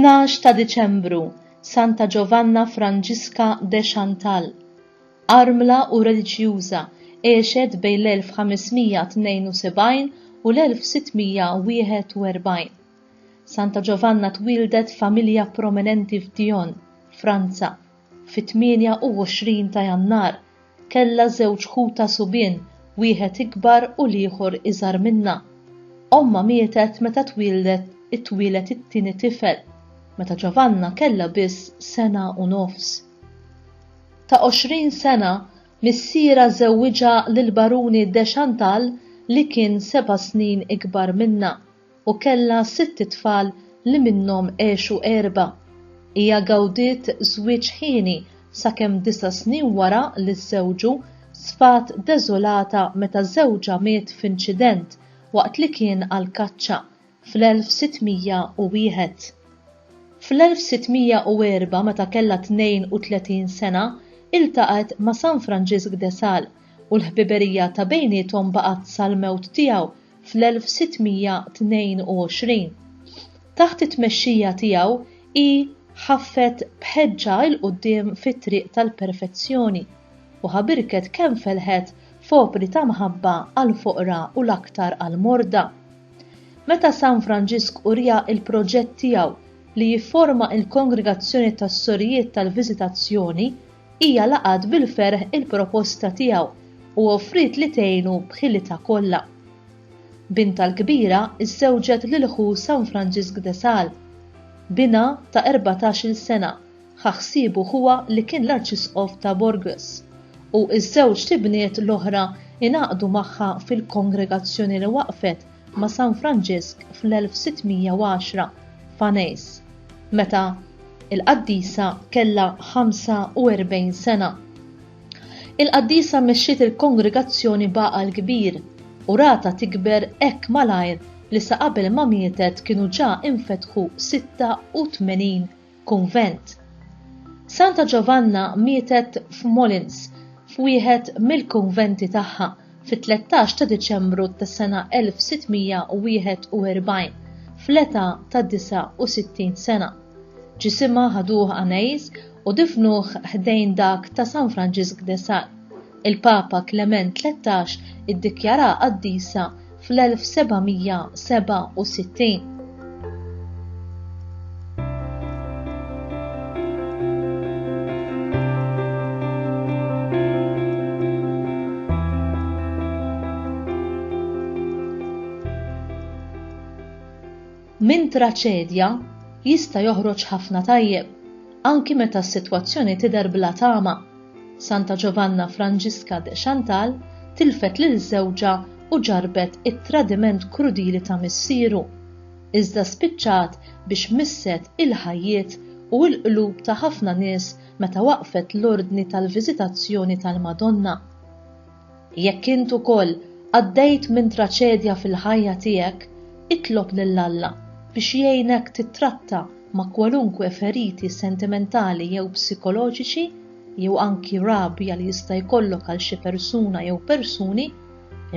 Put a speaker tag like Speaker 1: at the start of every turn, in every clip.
Speaker 1: 12 ta' Diċembru, Santa Giovanna Franġiska de Chantal. Armla u reliġjuża, għexet bejn l-1572 u l-1641. Santa Giovanna twildet familja prominenti f'Dijon, Franza, fit-28 ta' Jannar. Kella żewġ ħuta subien, wieħed ikbar u l-ieħor iżgħar minnha. Omma mietet meta twildet it-tieni tifel, meta Giovanna kellha biss sena u nofs. Ta' 20 sena missiera żewwiġha lill-Baruni de Chantal li kien 7 snin ikbar minnha u kellha 6 tfal li minnhom għexu 4. Hija gawdiet żwieġ ħieni sakemm 9 snin wara li żżewġu sfat deżolata meta żewġha miet f'inċident waqt li kien għal kaċċa fl-1601. Fl-1604 meta kellha 32 sena iltaqet ma' San Franġisk de Sales u l-ħbiberija ta' bejniethom baqgħet sal-mewt tiegħu fl-1622. Taħt it-tmexxija tiegħu hi ħaffet bħeġġa il quddiem fit-triq tal-perfezzjoni u ħabirket kemm felħet f'opri ta' mħabba għall-foqra u l-aktar għall-morda. Meta San Franġisk urja il-proġett tiegħu li jifforma il-Kongregazzjoni tas-Sorijiet tal-Viżitazzjoni, hija laqat bil-ferħ il-proposta tiegħu u offrit li tgħinu b'ħilitha kollha. Binta l-kbira iżżewġet lil ħu San Franġisk de Sales, bina ta' 14 sena, ħaħsibu huwa li kien l-Arċisqof ta' Burgos, u iż-żewġ tibniet l-oħra ingħaqdu magħha fil-kongregazzjoni li waqfet ma' San Franġisk fl-1610 f'Anejs, meta il-qaddisa kellha 45 sena. Il-qaddisa mexxiet il-kongregazzjoni baqa' l-kbir u rata tikber hekk malajr li sa qabel ma mietet kienu ġa infetħu 86 kunvent. Santa Giovanna mietet f'Molins f'wieħed mill-kunventi tagħha fit-13 ta' Diċembru tas-sena 1641 fl-età ta' 69 sena. Ġisimha ħaduh Anejs u difnuh ħdejn dak ta' San Franġisk de Sales. Il-Papa Klement XIII iddikjara qaddisa fl-1767. Min traċedja jista' joħroġ ħafna tajjeb, anki meta s-sitwazzjoni tidher bla tama. Santa Giovanna Franġiska de Chantal tilfet lil żewġa u ġarbet it-tradiment krudili ta' missieru, iżda spiċċat biex misset il-ħajjiet u l-qlub ta' ħafna nies meta waqfet l-ordni tal-viżitazzjoni tal-Madonna. Jekk int ukoll għaddejt minn traċedja fil-ħajja tiegħek, itlob lil Alla biex jgħinek titratta ma' kwalunkwe feriti sentimentali jew psikoloġiċi jew anki rabja li jista' jkollok għal xi persuna jew persuni.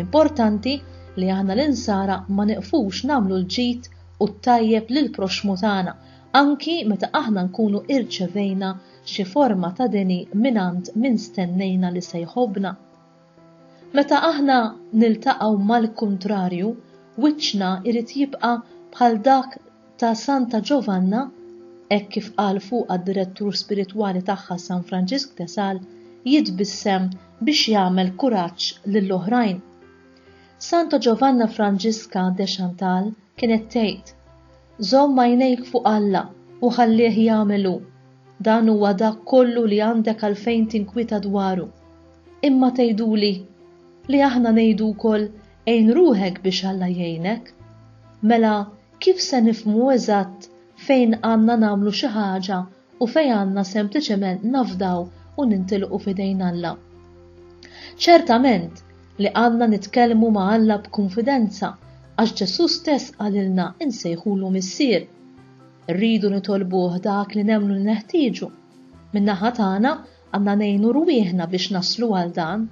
Speaker 1: Importanti li aħna l-insara ma neqfux nagħmlu l-ġid u t-tajjeb lil proxmu tagħna anki meta aħna nkunu irċevejna xi forma ta' deni minn stennejna li se jħobbna. Meta aħna niltaqgħu mal-kuntrarju, wiċċna irid jibqa' bħal dak ta' Santa Giovanna, hekk kif qal fuq għad-direttur spiritwali tagħha San Franġisk de Sales, jitbissem biex jagħmel kuraġġ lill-oħrajn. Santa Giovanna Franġiska de Chantal kienet tgħid: żomm għajnejk fuq Alla u ħallih jagħmelu, dan huwa dak kollu li għandek għalfejn tinkwita dwaru. Imma tgħiduli li aħna ngħidu wkoll għejn ruħek biex Alla jgħinek. Mela kif se nifhmu eżatt fejn għandna nagħmlu xi ħaġa u fejn għandna sempliċement nafdaw u nintilqu f'idejn Alla? Ċertament li għandna nitkellmu ma' Alla b'kunfidenza għax Ġesu stess qalilna insejħulu missier. Rridu nitolbuh dak li nemmnu li neħtieġu. Min-naħa tagħna għandna ngħinu rwieħna biex naslu għal dan.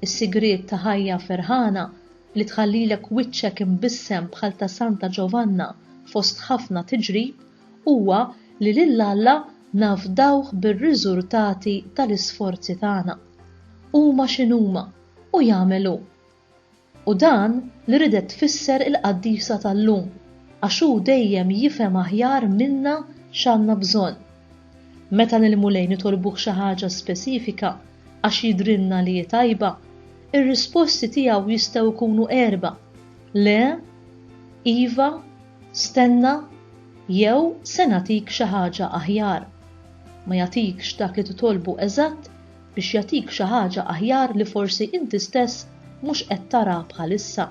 Speaker 1: Is-sigriet ta' ħajja ferħana li tħallilek wiċċek imbissem bħal ta' Santa Giovanna fost ħafna tiġrib huwa li lil Alla nafdawh bir-riżultati tal-isforzi tagħna. Huma x'inhuma u jagħmlu. U dan li ridet tfisser il-Qaddisa tal-lum għax hu dejjem jifhem aħjar minna x'għandna bżonn. Meta nilmu lejn nitolbuh xi ħaġa spesifika għax jidrilna li hi tajba, ir-risposti tiegħu jistgħu jkunu erba': le, iva, stenna, jew se nagħtik xi ħaġa aħjar. Ma jagħtikx dak li titolbu eżatt biex jagħtik xi ħaġa aħjar li forsi inti stess mhux qed tara bħalissa.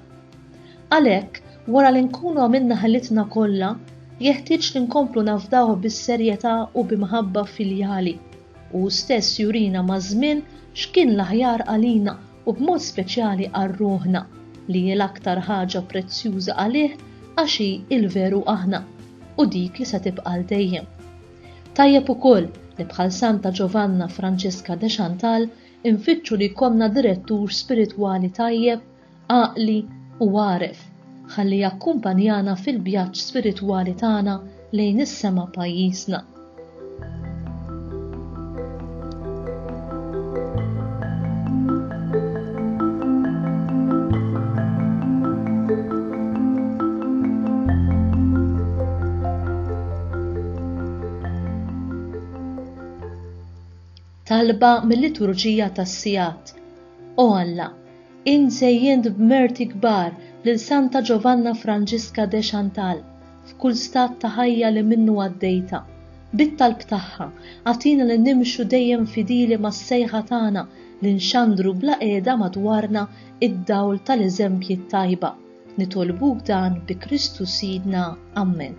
Speaker 1: Għalhekk, wara li nkunu għamilna ħelitna kollha, jeħtieġ li nkomplu nafdawh bis-serjetà u b'imħabba filjali u stess jurina maż-żmien x'kien l-aħjar għalina u b'mod speċjali għal ruħna li hi l-aktar ħaġa prezzjuża għalih għax hi il-veru aħna u dik li se tibqa' dejjem. Tajjeb ukoll li bħal Santa Giovanna Francisca de Chantal infittxu li jkollna direttur spiritwali tajjeb, għaqli u għaref, ħalli jakkumpanjana fil-vjaġġ spiritwali tagħna lejn is-sema pajjiżna. Talba mill-liturġija tas-Sijat. O Alla, insejjent b'merti kbar lil Santa Giovanna Francisca de Chantal f'kull stat ta' ħajja li minnu għaddejta. Bit-talb tagħha għatina li nimxu dejjem fidili mas-sejħa tagħna li nxandru bla qiegħda madwarna id-dawl tal-eżempji tajba. Nitolbuk dan bi Kristu Sidna. Amen.